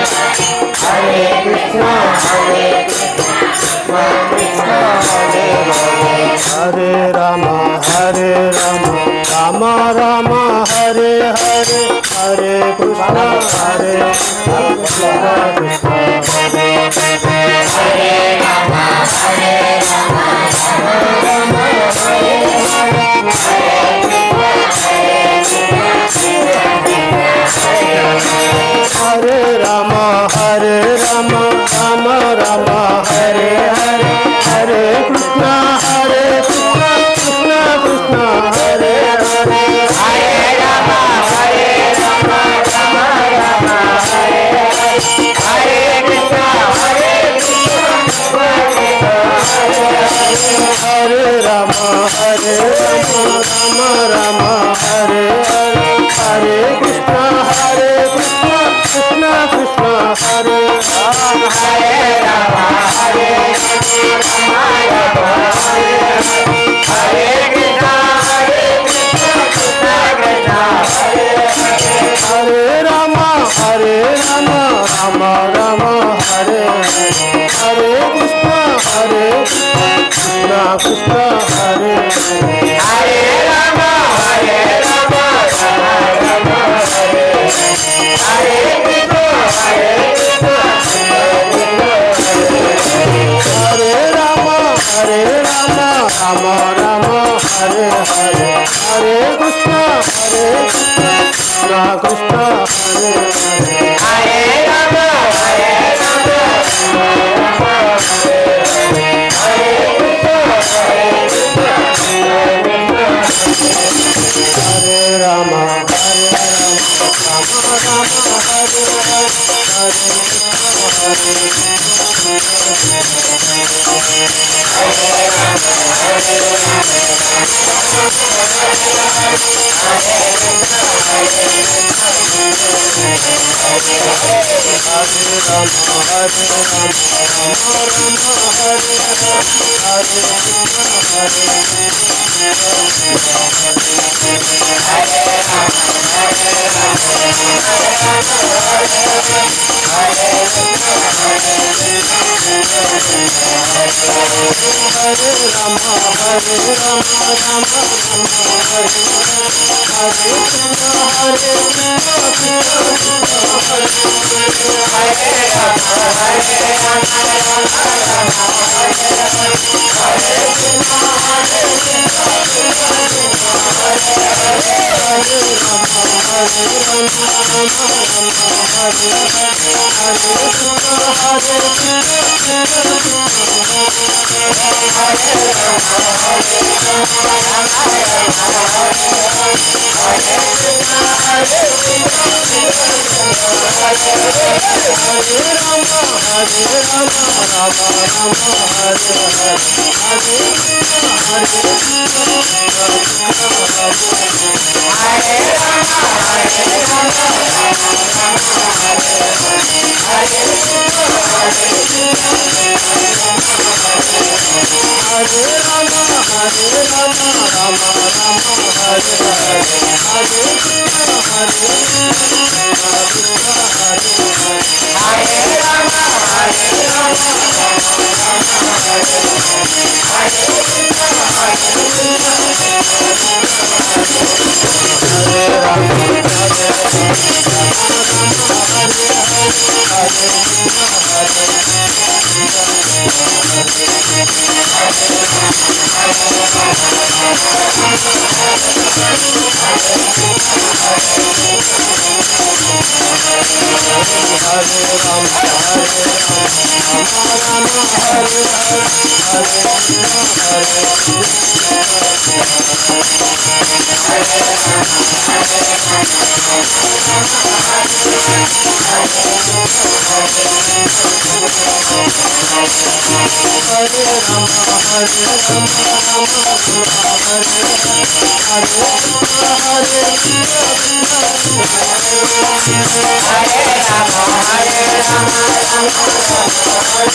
Hare Krishna, Hare Krishna, Krishna Hare Hare, Hare Rama, Rama Rama, Hare Hare, Hare Krishna, Krishna Krishna, Hare Hare Rama, Rama Rama, Hare Hare, Hare Rama, Rama Rama, Hare Hare, Hare Krishna, Krishna Krishna, Hare Hare, Hare Rama, Rama Rama, Hare Hare, Hare Krishna, Hare Rama, Rama Rama, Hare Hare, Hare Krishna, Krishna Krishna, Hare Rama, Hare Rama, Rama Rama, Hare Krishna, Krishna Krishna, Hare Rama, Rama Rama, Hare Hare, Hare Krishna, Krishna Krishna, Hare Hare, Hare Rama, Rama Rama, Hare Hare, Hare Rama, Rama Rama, Hare Hare, Hare Krishna, Krishna Krishna, Hare Hare, Hare Rama, Hare Rama, Rama Rama, Hare Hare, Hare